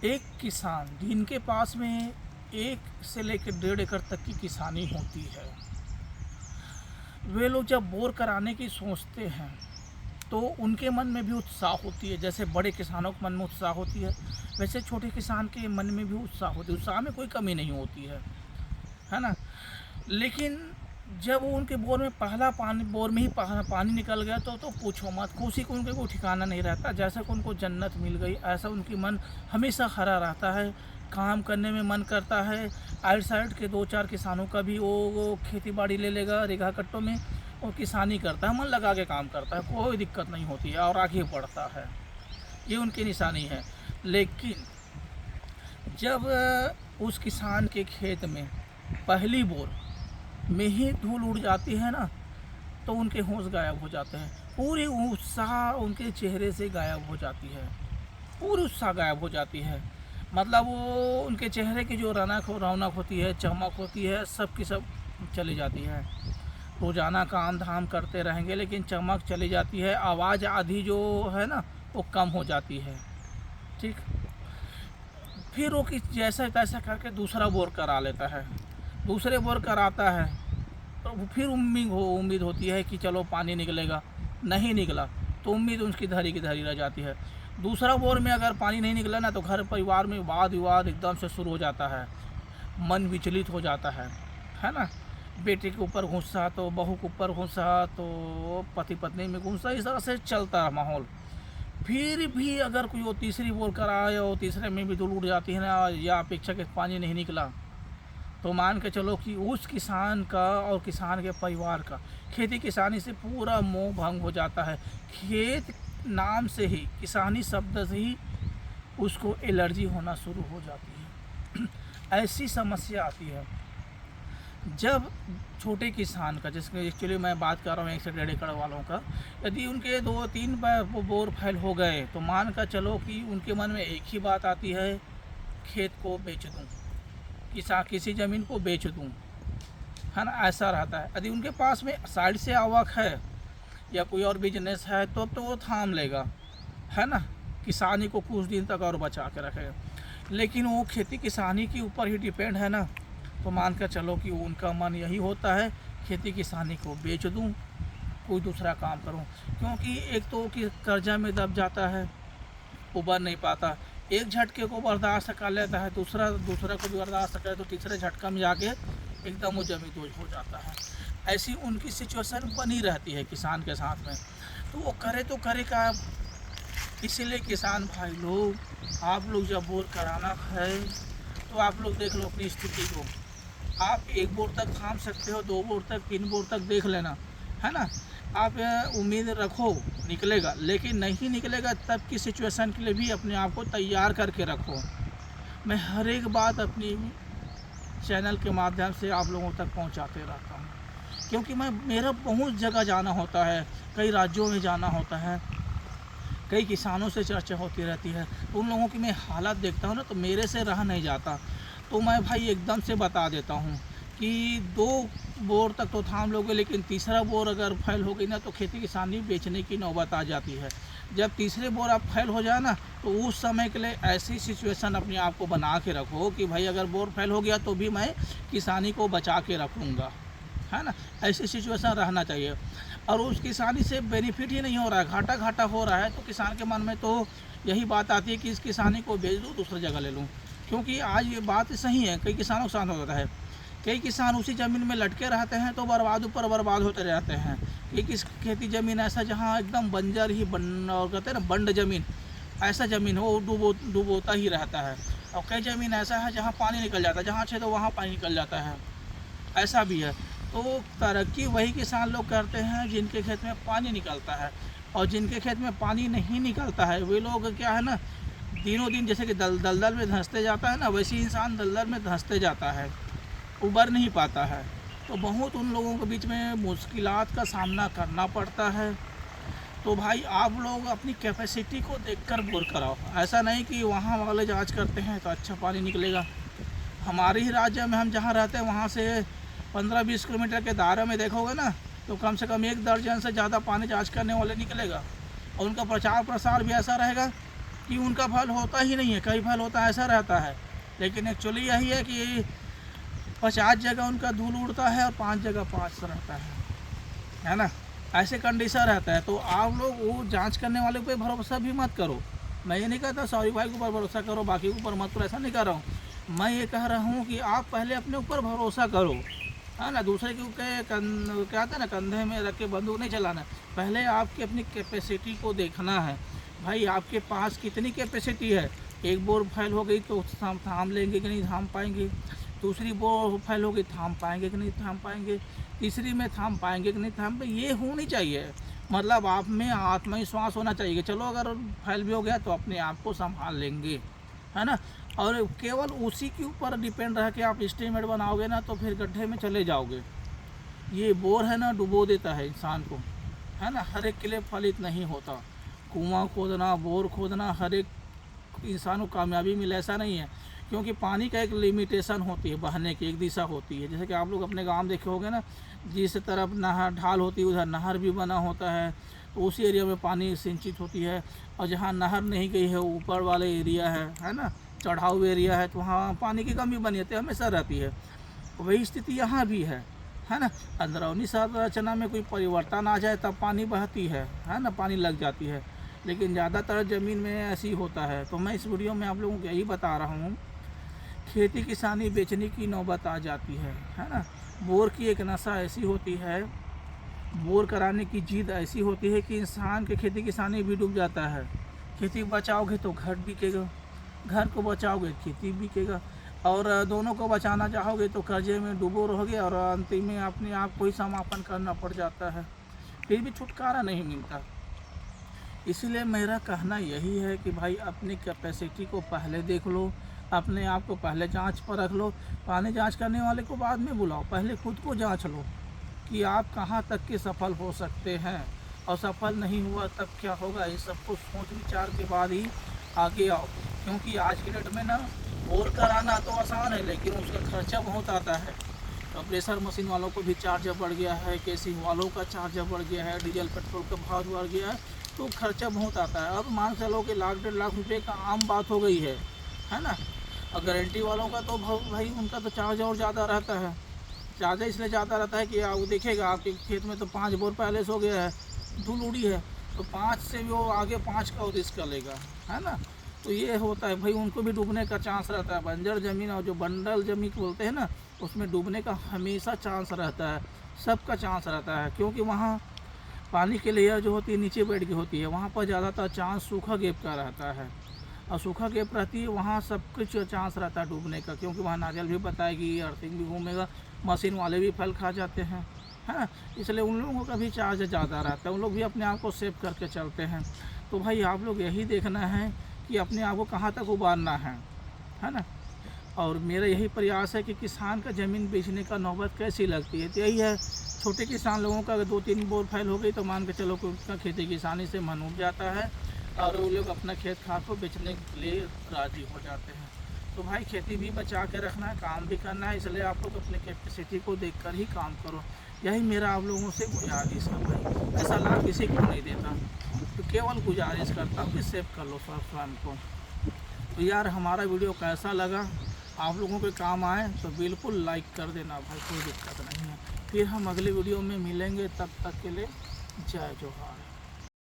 एक किसान जिनके पास में 1 से लेकर 1.5 एकड़ तक की किसानी होती है, वे लोग जब बोर कराने की सोचते हैं तो उनके मन में भी उत्साह होती है। जैसे बड़े किसानों के मन में उत्साह होती है, वैसे छोटे किसान के मन में भी उत्साह होती है। उत्साह में कोई कमी नहीं होती है ना। लेकिन जब वो उनके बोर में पहला पानी, बोर में ही पानी निकल गया तो पूछो मत, खुशी को उनके कोई ठिकाना नहीं रहता। जैसा कि उनको जन्नत मिल गई, ऐसा उनकी मन हमेशा हरा रहता है, काम करने में मन करता है। आइड साइड के 2-4 किसानों का भी वो खेती बाड़ी ले लेगा रिगा कट्टों में, और किसानी करता है, मन लगा के काम करता है, कोई दिक्कत नहीं होती है और आगे बढ़ता है। ये उनकी निशानी है। लेकिन जब उस किसान के खेत में पहली बोर में ही धूल उड़ जाती है ना, तो उनके होश गायब हो जाते हैं। पूरी उत्साह उनके चेहरे से गायब हो जाती है, पूरी उत्साह गायब हो जाती है। मतलब वो उनके चेहरे की जो रौनक होती है, चमक होती है, सब की सब चली जाती है। रोज़ाना काम धाम करते रहेंगे लेकिन चमक चली जाती है, आवाज़ आधी जो है ना वो कम हो जाती है। ठीक, फिर वो जैसा तैसा करके दूसरा बोर करा लेता है। दूसरे बोर कराता है तो फिर उम्मीद होती है कि चलो पानी निकलेगा, नहीं निकला तो उम्मीद उसकी धरी की धरी रह जाती है। दूसरा बोर में अगर पानी नहीं निकला ना तो घर परिवार में वाद विवाद एकदम से शुरू हो जाता है, मन विचलित हो जाता है ना। बेटे के ऊपर गुस्सा तो बहू के ऊपर गुस्सा तो पति पत्नी में गुस्सा, इस तरह से चलता है माहौल। फिर भी अगर कोई वो तीसरी बोर कराए और तीसरे में भी धूल उड़ जाती है ना, या अपेक्षा के पानी नहीं निकला, तो मान के चलो कि उस किसान का और किसान के परिवार का खेती किसानी से पूरा मोह भंग हो जाता है। खेत नाम से ही, किसानी शब्द से ही उसको एलर्जी होना शुरू हो जाती है। ऐसी समस्या आती है जब छोटे किसान का, जिसमें एक्चुअली मैं बात कर रहा हूँ 1 से 1.5 एकड़ वालों का, यदि उनके 2-3 बोर फैल हो गए तो मान कर चलो कि उनके मन में एक ही बात आती है, खेत को बेच दूँ, किसी ज़मीन को बेच दूँ, है ना। ऐसा रहता है। यदि उनके पास में साइड से आवक है या कोई और बिजनेस है तो वो थाम लेगा, है ना, किसानी को कुछ दिन तक और बचा के रखेगा। लेकिन वो खेती किसानी के ऊपर ही डिपेंड है ना, तो मान कर चलो कि उनका मन यही होता है खेती किसानी को बेच दूं, कोई दूसरा काम करूं। क्योंकि एक तो कि कर्जा में दब जाता है, उबर नहीं पाता, एक झटके को बर्दाश्त कर लेता है, दूसरा को भी बर्दाश्त करे तो तीसरे झटका में जाके एकदम वो जमींदोज हो जाता है। ऐसी उनकी सिचुएशन बनी रहती है किसान के साथ में। तो वो करे क्या। इसीलिए किसान भाई लोग, आप लोग जब बोर कराना है तो आप लोग देख लो अपनी स्थिति को। आप 1 बोर तक थाम सकते हो, 2 बोर तक, 3 बोर तक देख लेना, है ना। आप उम्मीद रखो निकलेगा, लेकिन नहीं निकलेगा तब की सिचुएशन के लिए भी अपने आप को तैयार करके रखो। मैं हर एक बात अपनी चैनल के माध्यम से आप लोगों तक पहुंचाते रहता हूं, क्योंकि मेरा बहुत जगह जाना होता है, कई राज्यों में जाना होता है, कई किसानों से चर्चा होती रहती है, तो उन लोगों की मैं हालत देखता हूँ ना तो मेरे से रहा नहीं जाता। तो मैं भाई एकदम से बता देता हूँ कि 2 बोर तक तो थाम लोगे, लेकिन तीसरा बोर अगर फैल हो गई ना तो खेती किसानी बेचने की नौबत आ जाती है। जब तीसरे बोर आप फैल हो जाए ना तो उस समय के लिए ऐसी सिचुएशन अपने आप को बना के रखो कि भाई अगर बोर फैल हो गया तो भी मैं किसानी को बचा के रखूँगा, है ना। ऐसी सिचुएशन रहना चाहिए। और उस किसानी से बेनिफिट ही नहीं हो रहा है, घाटा हो रहा है, तो किसान के मन में तो यही बात आती है कि इस किसानी को बेच दूँ, दूसरी जगह ले लूँ। क्योंकि आज ये बात सही है, कई किसानों के साथ होता है। कई किसान उसी ज़मीन में लटके रहते हैं तो बर्बाद ऊपर बर्बाद होते रहते हैं। एक इस खेती ज़मीन ऐसा जहाँ एकदम बंजर ही और कहते हैं ना बंड ज़मीन, ऐसा ज़मीन हो डुबोता ही रहता है। और कई ज़मीन ऐसा है जहाँ पानी निकल जाता है, जहाँ छे तो वहाँ पानी निकल जाता है, ऐसा भी है। तो तरक्की वही किसान लोग करते हैं जिनके खेत में पानी निकलता है, और जिनके खेत में पानी नहीं निकलता है वे लोग क्या है ना, दिनों दिन जैसे कि दलदल में धंसते जाता है ना, वैसे ही इंसान दलदल में धंसते जाता है, उबर नहीं पाता है। तो बहुत उन लोगों के बीच में मुश्किलात का सामना करना पड़ता है। तो भाई आप लोग अपनी कैपेसिटी को देखकर बोर कराओ। ऐसा नहीं कि वहाँ वाले जांच करते हैं तो अच्छा पानी निकलेगा। हमारे ही राज्य में हम जहाँ रहते हैं वहाँ से 15-20 किलोमीटर के दायरे में देखोगे ना तो कम से कम 1 दर्जन से ज़्यादा पानी जांच करने वाले निकलेगा। और उनका प्रचार प्रसार भी ऐसा रहेगा कि उनका फल होता ही नहीं है, कई फल होता है ऐसा रहता है। लेकिन एक्चुअली यही है कि 50 जगह उनका धूल उड़ता है और 5 जगह 5 रहता है ना, ऐसे कंडीशन रहता है। तो आप लोग वो जांच करने वाले पे भरोसा भी मत करो। मैं ये नहीं कहता सॉरी भाई के ऊपर भरोसा करो, बाकी के ऊपर मत करो, ऐसा नहीं कर रहा हूँ। मैं ये कह रहा हूँ कि आप पहले अपने ऊपर भरोसा करो, है ना। दूसरे के क्या आता है ना, कंधे में रख के बंदूक नहीं चलाना। पहले आपकी अपनी कैपेसिटी को देखना है। भाई आपके पास कितनी कैपेसिटी है। एक बोर फैल हो गई तो थाम लेंगे कि नहीं थाम पाएंगे, दूसरी बोर फैल हो गई थाम पाएंगे कि नहीं थाम पाएंगे, तीसरी में थाम पाएंगे कि नहीं थाम पाएंगे। ये होनी चाहिए, मतलब आप में आत्मविश्वास होना चाहिए कि चलो अगर फैल भी हो गया तो अपने आप को संभाल लेंगे, है ना। और केवल उसी के ऊपर डिपेंड रह के आप एस्टीमेट बनाओगे ना तो फिर गड्ढे में चले जाओगे। ये बोर है ना डुबो देता है इंसान को, है ना। हर एक के लिए फलित नहीं होता। कुआं खोदना, बोर खोदना हर एक इंसान को कामयाबी मिले ऐसा नहीं है, क्योंकि पानी का एक लिमिटेशन होती है, बहने की एक दिशा होती है। जैसे कि आप लोग अपने गांव देखे होंगे ना, जिस तरफ नहर ढाल होती है उधर नहर भी बना होता है, तो उसी एरिया में पानी सिंचित होती है। और जहाँ नहर नहीं गई है ऊपर वाले एरिया है ना, चढ़ाऊ एरिया है, तो वहाँ पानी की कमी बनी रहती है, हमेशा रहती है। वही स्थिति यहाँ भी है ना। अंदरूनी संरचना में कोई परिवर्तन आ जाए तब पानी बहती है ना, पानी लग जाती है। लेकिन ज़्यादातर ज़मीन में ऐसी होता है। तो मैं इस वीडियो में आप लोगों को यही बता रहा हूँ, खेती किसानी बेचने की नौबत आ जाती है ना। बोर की एक नशा ऐसी होती है, बोर कराने की जिद ऐसी होती है कि इंसान के खेती किसानी भी डूब जाता है। खेती बचाओगे तो घर बिकेगा, घर को बचाओगे खेती बिकेगा, और दोनों को बचाना चाहोगे तो कर्जे में डूबो रहोगे और अंतिम में अपने आप को ही समापन करना पड़ जाता है, फिर भी छुटकारा नहीं मिलता। इसलिए मेरा कहना यही है कि भाई अपनी कैपेसिटी को पहले देख लो, अपने आप को पहले जांच पर रख लो। पानी जांच करने वाले को बाद में बुलाओ, पहले खुद को जांच लो कि आप कहाँ तक के सफल हो सकते हैं, और सफल नहीं हुआ तब क्या होगा। इस सबको सोच विचार के बाद ही आगे आओ, क्योंकि आज की डेट में ना बोर कराना तो आसान है लेकिन उसका खर्चा बहुत आता है। तो प्रेशर मशीन वालों को भी चार्ज बढ़ गया है, केसिंग वालों का चार्ज बढ़ गया है, डीजल पेट्रोल का भाव बढ़ गया है, तो खर्चा बहुत आता है। अब मान चलो कि लाख 1.5 लाख रुपए का आम बात हो गई है ना। और गारंटी वालों का तो भाई उनका तो चार्ज और ज़्यादा रहता है। चार्ज इसलिए ज़्यादा रहता है कि वो देखेगा आपके खेत में तो 5 बोर पहले से हो गया है, धूल उड़ी है, तो 5 से भी वो आगे 5 का रिस्क लेगा, है ना। तो ये होता है भाई, उनको भी डूबने का चांस रहता है। बंजर ज़मीन और जो बंडल ज़मीन बोलते हैं ना, उसमें डूबने का हमेशा चांस रहता है, सबका चांस रहता है। क्योंकि वहाँ पानी की लेयर जो होती है नीचे बैठ की होती है, वहाँ पर ज़्यादातर चांस सूखा गेप का रहता है, और सूखा गेप रहती है वहाँ सब कुछ चांस रहता है डूबने का, क्योंकि वहाँ नारियल भी बताएगी, अर्थिंग भी घूमेगा, मशीन वाले भी फल खा जाते हैं, है। इसलिए उन लोगों का भी चार्ज ज़्यादा रहता है, उन लोग भी अपने आप को सेव करके चलते हैं। तो भाई आप लोग यही देखना है कि अपने आप को कहाँ तक उबारना है ना। और मेरा यही प्रयास है कि किसान का ज़मीन बेचने का नौबत कैसी लगती है, तो यही है। छोटे किसान लोगों का अगर 2-3 बोर फैल हो गई तो मान के चलो कि उनका खेती किसानी से मन उब जाता है और वो लोग अपना खेत खाद को बेचने के लिए राज़ी हो जाते हैं। तो भाई खेती भी बचा के रखना है, काम भी करना है, इसलिए आप लोग अपने कैपेसिटी को देखकर ही काम करो। यही मेरा आप लोगों से गुजारिश है भाई, ऐसा लाभ किसी को नहीं देता, तो केवल गुजारिश करता हूँ कि सेव कर लो स्वयं को। तो यार हमारा वीडियो कैसा लगा, आप लोगों के काम आए तो बिल्कुल लाइक कर देना भाई, कोई दिक्कत नहीं है। फिर हम अगले वीडियो में मिलेंगे, तब तक के लिए जय जोहार।